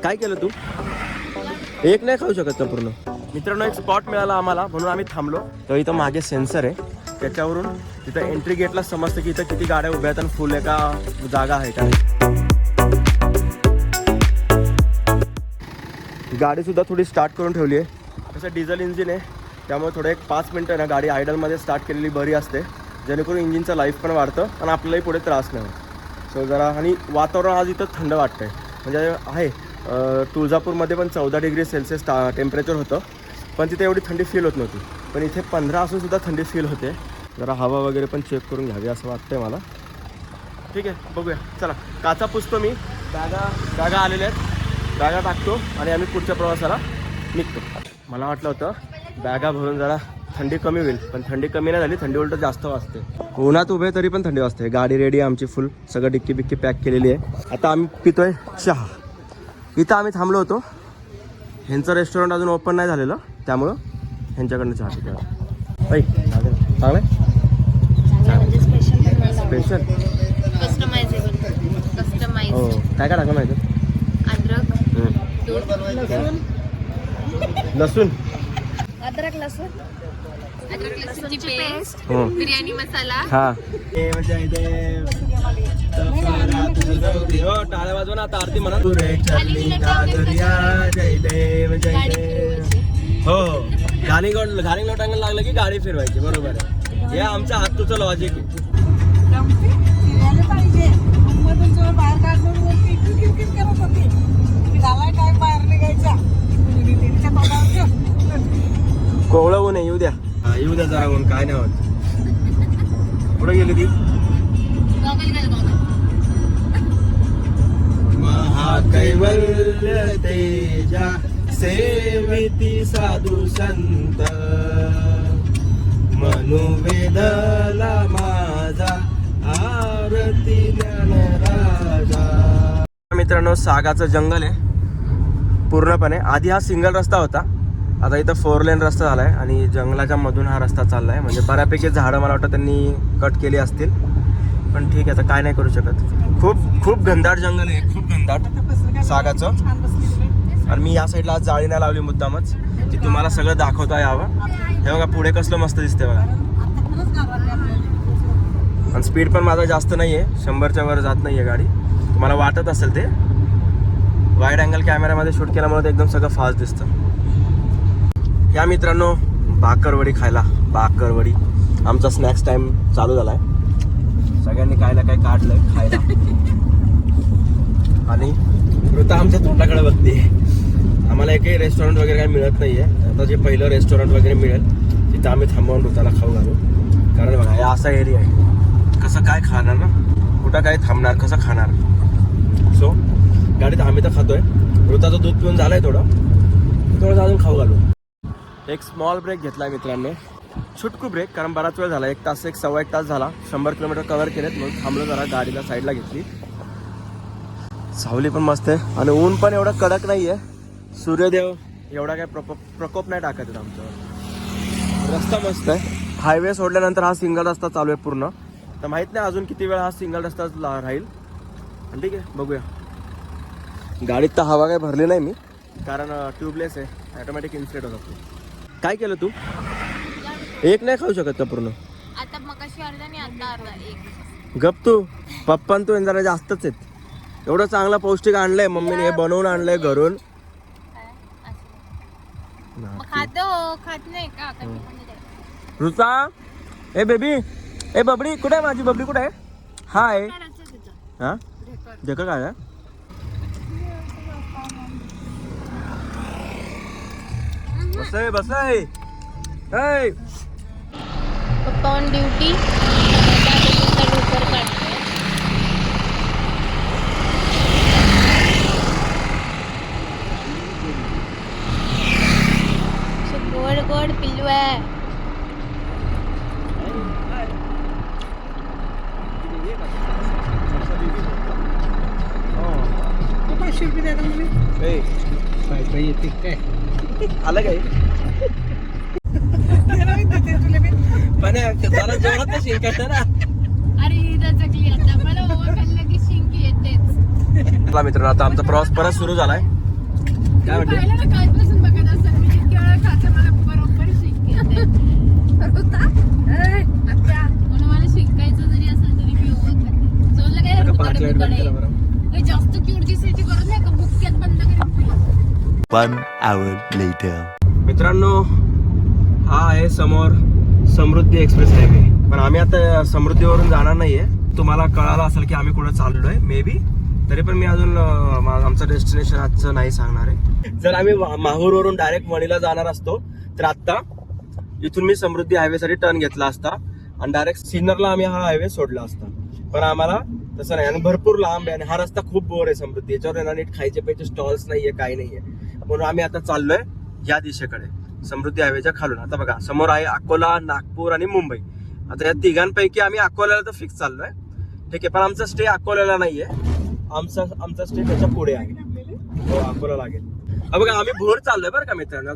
काय केलं तू? एक नाही खाऊ शकत ना पूर्ण. मित्रांनो एक स्पॉट मिळाला आम्हाला म्हणून आम्ही थांबलो. तर इथं मागे सेन्सर आहे, त्याच्यावरून तिथं एंट्री गेटला समजतं की इथं किती गाड्या उभ्या आहेत आणि फुल आहे का जागा आहे का. गाडी सुद्धा थोडी स्टार्ट करून ठेवली आहे. तसं डिझेल इंजिन आहे त्यामुळे थोडं एक 5 मिनटं ना गाडी आयडलमध्ये स्टार्ट केलेली बरी असते, जेणेकरून इंजिनचं लाईफ पण वाढतं आणि आपल्यालाही पुढे त्रास नाही होत. सो जरा आणि वातावरण आज इथं थंड वाटतं आहे. म्हणजे आहे तुळजापूरमध्ये पण 14 डिग्री सेल्सिअस टेम्परेचर होतं, पण तिथे एवढी थंडी फील होत नव्हती. पण इथे 15 असूनसुद्धा थंडी फील होते. जरा हवा वगैरे पण चेक करून घ्यावी असं वाटतंय मला. ठीक आहे बघूया, चला. काचा पुसतो मी. बॅगा आलेल्या आहेत, बॅगा टाकतो आणि आम्ही पुढच्या प्रवासाला निघतो. मला वाटलं होतं बॅगा भरून जरा थंडी कमी होईल, पण थंडी कमी नाही झाली, थंडी उलट जास्त वाजते. उन्हात उभे तरी पण थंडी वाजते. गाडी रेडी आहे आमची, फुल सगळं डिक्की बिक्की पॅक केलेली आहे. आता आम्ही पितोय चहा. इथं आम्ही थांबलो होतो. ह्यांचं रेस्टॉरंट अजून ओपन नाही झालेलं, त्यामुळं ह्यांच्याकडनं चहा पितो. ऐक चांगलं स्पेशल कस्टमाइज हो. काय काय टाकलं माहिती? अद्रक, दूध, लसूण, अद्रक लसूणची पेस्ट, हो. बिर्याणी मसाला. हा टाळ्या वाजवा ना आता. आरती म्हणा. हो घाणी लोटांगण लागलं की गाडी फिरवायची. बरोबर आहे, हे आमच्या हातूचं लॉजिक आहे. कोवळं ऊन आहे, येऊ द्या येऊ द्या जरा ऊन, काय नाही होत. कुठे गेली ती? महाकैवल्य तेजा सेविती साधू संत मनुवेदला माझा आरती ज्ञानराजा. मित्रांनो सागाचं जंगल आहे पूर्णपणे. आधी हा सिंगल रस्ता होता, आता इथं 4 लेन रस्ता झाला आहे आणि जंगलाच्या मधून हा रस्ता चालला आहे. म्हणजे बऱ्यापैकी झाडं मला वाटतं त्यांनी कट केली असतील, पण ठीक आहे, आता काय नाही करू शकत. खूप घनदाट जंगल आहे, खूप घनदाट सागाचं. आणि मी या साईडला आज जाळी नाही लावली मुद्दामच, की तुम्हाला सगळं दाखवता यावं. हे बघा पुढे कसलं मस्त दिसते बघा. आणि स्पीड पण माझा जास्त नाही आहे, 100च्या वर जात नाही आहे गाडी. तुम्हाला वाटत असेल ते वाईड अँगल कॅमेऱ्यामध्ये शूट केल्यामुळे ते एकदम सगळं फास्ट दिसतं. या मित्रांनो बाकरवडी खायला. बाकरवडी आमचा स्नॅक्स टाइम चालू झाला आहे. सगळ्यांनी काय ना काय काढलंय खायला. आणि ऋता आमच्या तोंडाकडे बघते. आम्हाला एकही रेस्टॉरंट वगैरे काही मिळत नाही आहे. आता जे पहिलं रेस्टॉरंट वगैरे मिळेल तिथं आम्ही थांबवून ऋताला खाऊ घालू. कारण बघा हे असा एरिया आहे, कसं काय खाणार ना, कुठं काय थांबणार, कसं खाणार. सो गाडीत आम्ही तर खातोय. ऋताचं दूध पिऊन झालंय थोडं अजून खाऊ घालू. एक स्मॉल ब्रेक घेतलाय मित्रांनो, छुटकू ब्रेक, कारण बराच वेळ झाला. 1 तास 1.25 तास झाला. 100 किलोमीटर कव्हर केलेत, म्हणून थांबलो जरा, गाडीला साईडला घेतली. सावली पण मस्त आहे आणि ऊन पण एवढं कडक नाही आहे. सूर्यदेव एवढा काय प्रकोप नाही टाकत आमच्यावर. रस्ता मस्त आहे. हायवे सोडल्यानंतर हा सिंगल रस्ता चालू आहे पूर्ण. तर माहीत नाही अजून किती वेळ हा सिंगल रस्ता राहील. ठीक आहे बघूया. गाडीत तर हवा काय भरली नाही मी, कारण ट्यूबलेस आहे, ऑटोमॅटिक इन्स्टेट होत. काय केलं तू? एक नाही खाऊ शकत का पूर्ण? आता मगाशी अर्धा आणि आता अर्धा. एक गप तू. पप्पा तू जरा जास्तच आहेत. एवढं चांगलं पौष्टिक आणलंय मम्मीने, हे बनवून आणलंय घरून. खात नाही का? ऋता ए बेबी, ए बबडी कुठे आहे? माझी बबडी कुठे आहे? हाय. हा ढेकळ काय आहे? बसय बसय. पप्पा ऑन ड्युटी. गोड गोड पिल्लू आहे. आलं काय? पण जरा जेवणात तर शिंकत ना. अरे चकली आता मला ओव्हर खाल्लं की शिंक येतेच. मित्रांनो आता आमचा प्रवास परत सुरू झालाय. काय म्हणते पाहिलं ना कालपासून बघत असेल मी किती वेळा खाते मला बरोबर शिकते म्हणून मला शिकायचं जरी असेल तरी मी सोडलं काय पाच लाईट बंद केलं बरं. जास्त क्युरिओसिटी करून नाही का बुक्यात बंद करून 1 hour later. मित्रांनो हा आहे समोर समृद्धी एक्सप्रेस हायवे. पण आम्ही आता समृद्धीवरून जाणार नाहीये. तुम्हाला कळालं असेल की आम्ही कुठे चाललोय मे बी. तरी पण मी अजून आमचं डेस्टिनेशन आजचं नाही सांगणार आहे. जर आम्ही माहूरवरून डायरेक्ट वणीला जाणार असतो तर आता इथून मी समृद्धी हायवे साठी टर्न घेतला असता आणि डायरेक्ट सिन्नरला आम्ही हा हायवे सोडला असता. पण आम्हाला तसं नाही आणि भरपूर लांब आहे आणि हा रस्ता खूप बोर आहे समृद्धी. याच्यावर येणार नीट खायचे प्यायचे स्टॉल्स नाहीये काही नाहीये. म्हणून आम्ही आता चाललोय या दिशेकडे समृद्धी हायवेच्या खालून. आता बघा समोर आहे अकोला, नागपूर आणि मुंबई. आता या तिघांपैकी आम्ही अकोल्याला तर फिक्स चाललोय. ठीक आहे, पण आमचा स्टे अकोल्याला नाहीये. आमचा स्टे त्याच्या पुढे आहे. हो अकोला लागेल. बघा आम्ही भोर चाललोय बरं का मित्रांनो.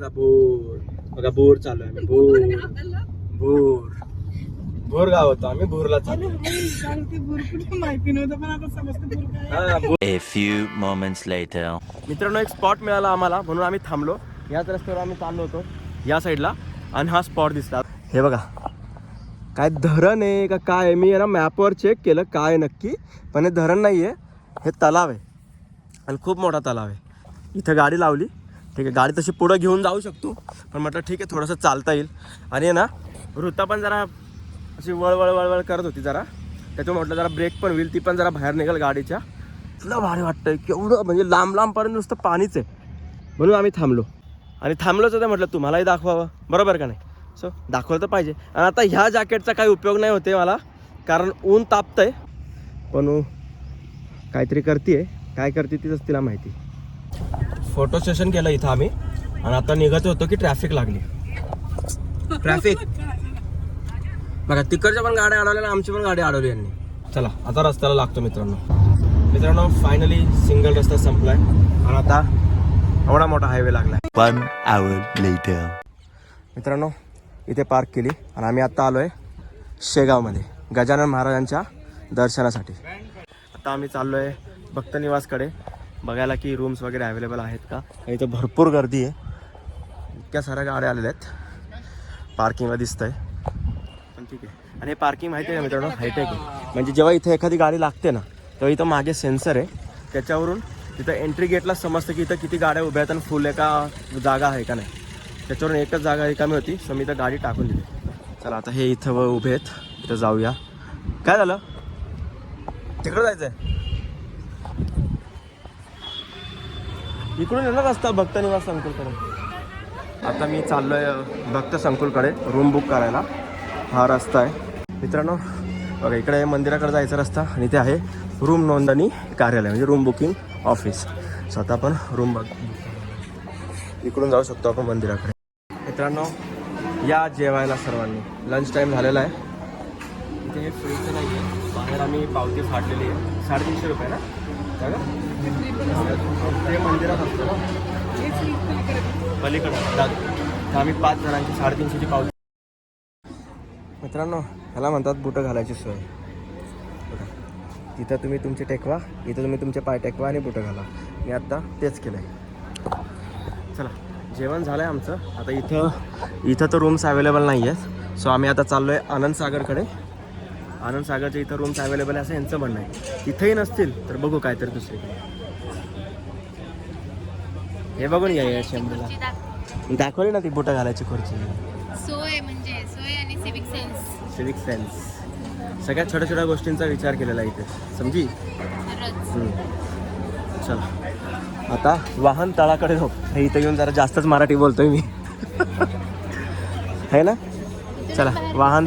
बघा भोर चाललोय आम्ही. भोर गाव होतं आम्ही भोरला चाललो. माहिती नव्हतं पण आता समजतं. A few moments later. मित्रांनो एक स्पॉट मिळाला आम्हाला म्हणून आम्ही थांबलो. याच रस्त्यावर आम्ही चाललो होतो या साईडला आणि हा स्पॉट दिसला. हे बघा काय धरण आहे का काय आहे. मी आहे ना मॅपवर चेक केलं काय नक्की, पण हे धरण नाही आहे, हे तलाव आहे आणि खूप मोठा तलाव आहे. इथं गाडी लावली. ठीक आहे, गाडी तशी पुढं घेऊन जाऊ शकतो पण म्हटलं ठीक आहे थोडंसं चालता येईल. आणि आहे ना ऋता पण जरा अशी वळवळ करत होती जरा, त्याच्यामुळे म्हटलं जरा ब्रेक पण होईल, ती पण जरा बाहेर निघाल गाडीच्या. तुला भारी वाटतंय केवढं म्हणजे लांबपर्यंत नुसतं पाणीच आहे. म्हणून आम्ही थांबलो आणि थांबलोच होतं म्हटलं तुम्हालाही दाखवावं बरोबर का नाही. सो दाखवलं तर पाहिजे. आणि आता ह्या जॅकेटचा काही उपयोग नाही होते मला कारण ऊन तापतंय. पण काहीतरी करते काय करते तीच तिला माहिती. फोटो सेशन केलं इथं आम्ही आणि आता निघत होतो की ट्रॅफिक लागली. ट्रॅफिक बघा तिकडच्या पण गाड्या अडवल्या आमची पण गाडी अडवली यांनी. चला आता रस्त्याला लागतो मित्रांनो. फायनली सिंगल रस्ता संपलाय आणि आता एवढा मोठा हायवे लागलाय. 1 hour later. मित्रांनो इथे पार्क केली आणि आम्ही आता आलोय शेगावमध्ये गजानन महाराजांच्या दर्शनासाठी. आता आम्ही चाललोय भक्त निवासकडे बघायला की रूम्स वगैरे अवेलेबल आहेत का. इथं भरपूर गर्दी आहे. इतक्या साऱ्या गाड्या आलेल्या आहेत. पार्किंगला दिसतंय पण ठीक आहे. आणि हे पार्किंग माहिती आहे का मित्रांनो हायटेक आहे. म्हणजे जेव्हा इथे एखादी गाडी लागते ना तेव्हा इथं मागे सेन्सर आहे. त्याच्यावरून तिथं एंट्री गेटला समजतं की इथं किती गाड्या उभ्या आहेत आणि फुल आहे का जागा आहे का नाही. त्याच्यावरून एकच जागा रिकामी होती सो मी इथं गाडी टाकून दिली. चला आता हे इथं उभे आहेत, इथं जाऊया. काय झालं तिकडं जायचं आहे. इकडून येणार रस्ता भक्त निवास संकुलकडे. आता मी चाललोय भक्त संकुलकडे रूम बुक करायला. हा रस्ता आहे मित्रांनो बघा. इकडे मंदिराकडे जायचा रस्ता आणि ते आहे रूम नोंदणी कार्यालय म्हणजे रूम बुकिंग ऑफिस. स्वतः पण रूम इकडून जाऊ शकतो आपण मंदिराकडे. मित्रांनो या जेवायला सर्वांनी. लंच टाईम झालेला आहे. इथे हे फ्रीचं नाही आहे. बाहेर आम्ही पावती फाडलेली आहे 350 रुपये ना ते मंदिरात असतं ना पलीकडं तर आम्ही 5 जणांची 350ची पावती. मित्रांनो ह्याला म्हणतात बुटं घालायची सोय. बघा तिथं तुम्ही तुमचे टेकवा, इथं तुम्ही तुमचे पाय टेकवा आणि बुटं घाला. मी आत्ता तेच केलं आहे. चला जेवण झालं आहे आमचं. आता इथं तर रूम्स अवेलेबल नाही आहेत. सो आम्ही आता चाललो आहे आनंदसागरकडे. आनंदसागरच्या इथं रूम्स अवेलेबल आहे असं यांचं म्हणणं आहे. तिथेही नसतील तर बघू काहीतरी दुसरीकडे. हे बघून घ्या या शंभूला दाखवली ना ती बुटं घालायची खुर्ची. सोय म्हणजे सोय आणि सिविक सेन्स सगळ्यात छोट्या गोष्टींचा विचार केलेला आहे इथे समजी. चला आता वाहन तळाकडे जाऊ. हे इथं येऊन जरा जास्तच मराठी बोलतोय मी है ना. चला वाहन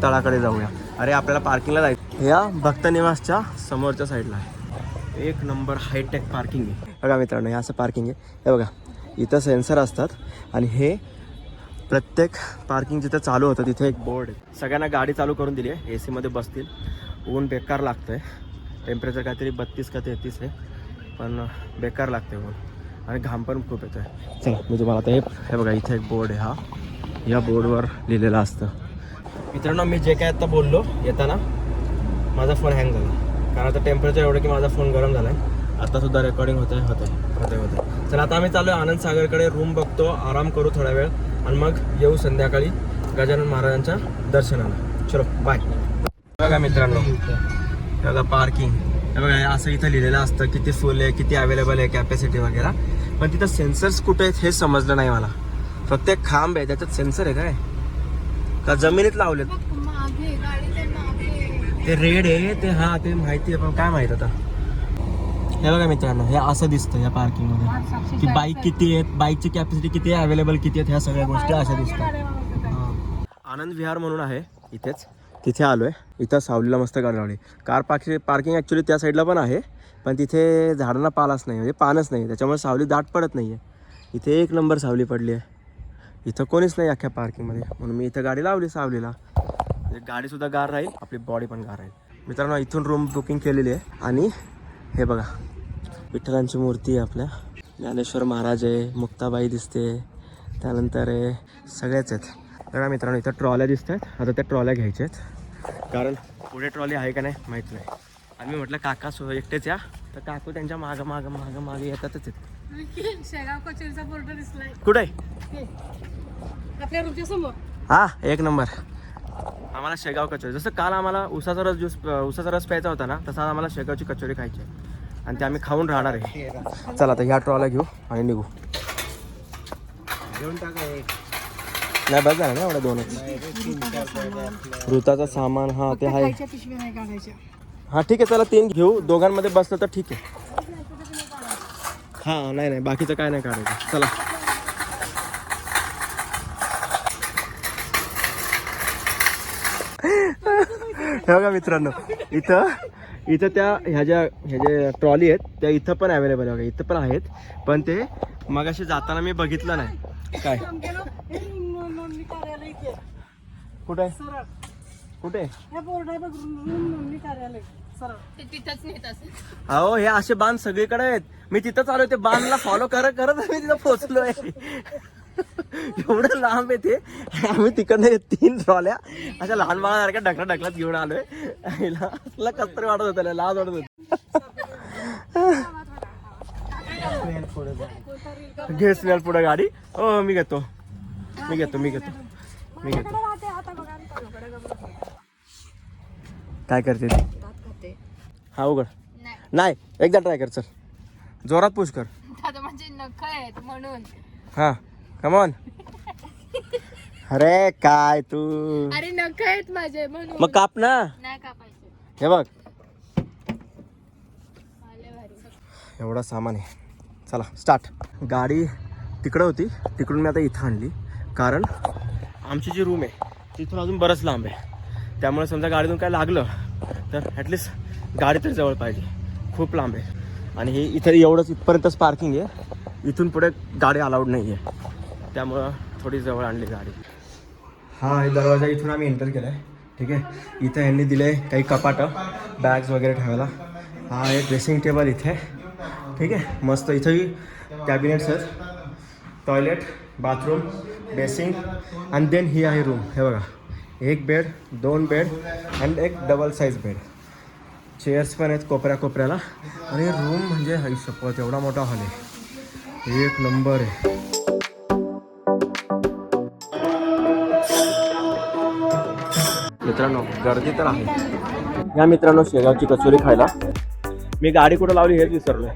तळाकडे जाऊया. अरे आपल्याला पार्किंगला जायचं. या भक्त निवासच्या समोरच्या साईडला आहे. एक नंबर हायटेक पार्किंग आहे. बघा मित्रांनो हे असं पार्किंग आहे. हे बघा इथं सेन्सर असतात आणि हे प्रत्येक पार्किंग जिथं चालू होतं तिथे एक बोर्ड आहे. सगळ्यांना गाडी चालू करून दिली आहे. AC मध्ये बसतील. ऊन बेकार लागतं आहे. टेम्परेचर काहीतरी 32 का 33 आहे पण बेकार लागते ऊन आणि घाम पण खूप येतो आहे. चला मी तुम्हाला आता हे बघा इथे एक बोर्ड आहे. हा या बोर्डवर लिहिलेलं असतं. मित्रांनो मी जे काय आता बोललो येताना माझा फोन हँग झाला कारण आता टेम्परेचर एवढं की माझा फोन गरम झाला आहे. आता सुद्धा रेकॉर्डिंग होते. तर आता आम्ही चालू आहे आनंद सागरकडे. रूम बघतो, आराम करू थोडा वेळ आणि मग येऊ संध्याकाळी गजानन महाराजांच्या दर्शनाला. चलो बाय. बघा मित्रांनो, बघा पार्किंग. हे बघा असं इथं लिहिलेलं असतं किती फुल आहे, किती अवेलेबल आहे, कॅपॅसिटी वगैरे. पण तिथं सेन्सर्स कुठे आहेत हे समजलं नाही मला. प्रत्येक खांब आहे त्याच्यात सेन्सर आहे काय का जमिनीत लावलेत? मागे गाडीच्या मागे ते रेड आहे ते. हा ते माहिती आहे पण काय माहित आता. हे बघा मित्रांनो, हे असं दिसतं या पार्किंग मध्ये की बाईक किती आहेत, बाईकची कॅपॅसिटी किती आहे, अवेलेबल किती आहेत, ह्या सगळ्या गोष्टी अशा दिसतात. आनंद विहार म्हणून आहे इथेच, तिथे आलोय. इथं सावलीला मस्त गाडी लावली. कार पार्किंग ॲक्च्युली त्या साईडला पण आहे, पण तिथे झाडांना पालाच नाही, म्हणजे पानच नाही, त्याच्यामुळे सावली दाट पडत नाही आहे. इथे एक नंबर सावली पडली आहे. इथं कोणीच नाही अख्ख्या पार्किंगमध्ये, म्हणून मी इथं गाडी लावली सावलीला. म्हणजे गाडीसुद्धा गार राहील, आपली बॉडी पण गार राहील. मित्रांनो इथून रूम बुकिंग केलेली आहे. आणि हे बघा विठ्ठलांची मूर्ती आहे, आपल्या ज्ञानेश्वर महाराज आहे, मुक्ताबाई दिसते, त्यानंतर सगळेच आहेत. बघा मित्रांनो इथं ट्रॉल्या दिसत आहेत. आता त्या ट्रॉल्या घ्यायच्या आहेत, कारण पुढे ट्रॉली आहे का नाही माहीत नाही. आणि मी म्हटलं काका एकटेच या, तर काकू त्यांच्या मागं येतातच आहेत. शेगाव कचेरीचा बोर्ड दिसलाय. कुठे आहे? आपल्या रूमच्या समोर. हा एक नंबर. आम्हाला शेगाव कचोरी, जसं काल आम्हाला उसाचा रस प्यायचा होता ना, तसा आम्हाला शेगावची कचोरी खायची आहे आणि ते आम्ही खाऊन राहणार आहे. चला आता ह्या ट्रॉला घेऊ आणि निघू. घेऊन टाका एक. नाही बस झालं ना एवढं दोनच. ऋताचं सामान हा ते आहे. पिशव्या नाही काढायच्या. हा ठीक आहे चला 3 घेऊ. दोघांमध्ये बसलं तर ठीक आहे. हां नाही बाकीचं काय नाही काढायचं. चला हे बघा मित्रांनो, इथं त्या ह्या जे ट्रॉली आहेत त्या इथं पण अवेलेबल आहे. बघा इथं पण आहेत, पण ते मगाशी जाताना मी बघितलं नाही. काय कुठे आहे? कुठे तिथंच नेत असेल. अहो हे असे बांध सगळीकडे आहेत. मी तिथं चालू ते बांधला फॉलो करत मी तिथं पोहोचलोय. एवढं लांब आहे ते. आम्ही तिकडनं 3 ट्रॉल्या अशा लहान बाळासारख्या ढकलत घेऊन आलोय. तुला कसं तरी वाटत होतं, लाज वाटत होती. घे स्नेल पुढे गाडी. हो मी घेतो. काय करते हा उघड. नाही एकदा ट्राय कर. चल जोरात पुश कर. दादा म्हणजे नख आहेत म्हणून. हा कमॉन. अरे काय तू. अरे नख आहेत माझे म्हणून. मग काप ना. नाही कापायचे. हे बघ आले भारी. एवढा सामान आहे. चला स्टार्ट. गाडी तिकडं होती, तिकडून मी आता इथं आणली, कारण आमची जी रूम आहे तिथून अजून बरंच लांब आहे. त्यामुळे समजा गाडीतून काय लागलं तर ॲटलिस्ट गाडी तरी जवळ पाहिजे. खूप लांब आहे आणि हे इथं एवढंच इथपर्यंतच पार्किंग आहे. इथून पुढे गाडी अलाउड नाही आहे, त्यामुळं थोडी जवळ आणली गाडी. हा हे दरवाजा इथून आम्ही एंटर केला आहे. ठीक आहे. इथं यांनी दिले काही कपाटं, बॅग्स वगैरे ठेवायला. हा एक ड्रेसिंग टेबल इथे. ठीक आहे. मस्त इथंही कॅबिनेट्स आहेत, टॉयलेट, बाथरूम, बेसिंग आणि देन ही आहे रूम. हे बघा 1 बेड, 2 बेड अँड एक डबल साईज बेड. चेअर्स पण आहेत कोपऱ्याला. आणि रूम म्हणजे आयुष्यपत एवढा मोठा हॉल आहे, एक नंबर आहे. मित्रांनो गर्दी तर आहे. या मित्रांनो शेगावची कचोरी खायला. मी गाडी कुठं लावली हेच विसरलोय.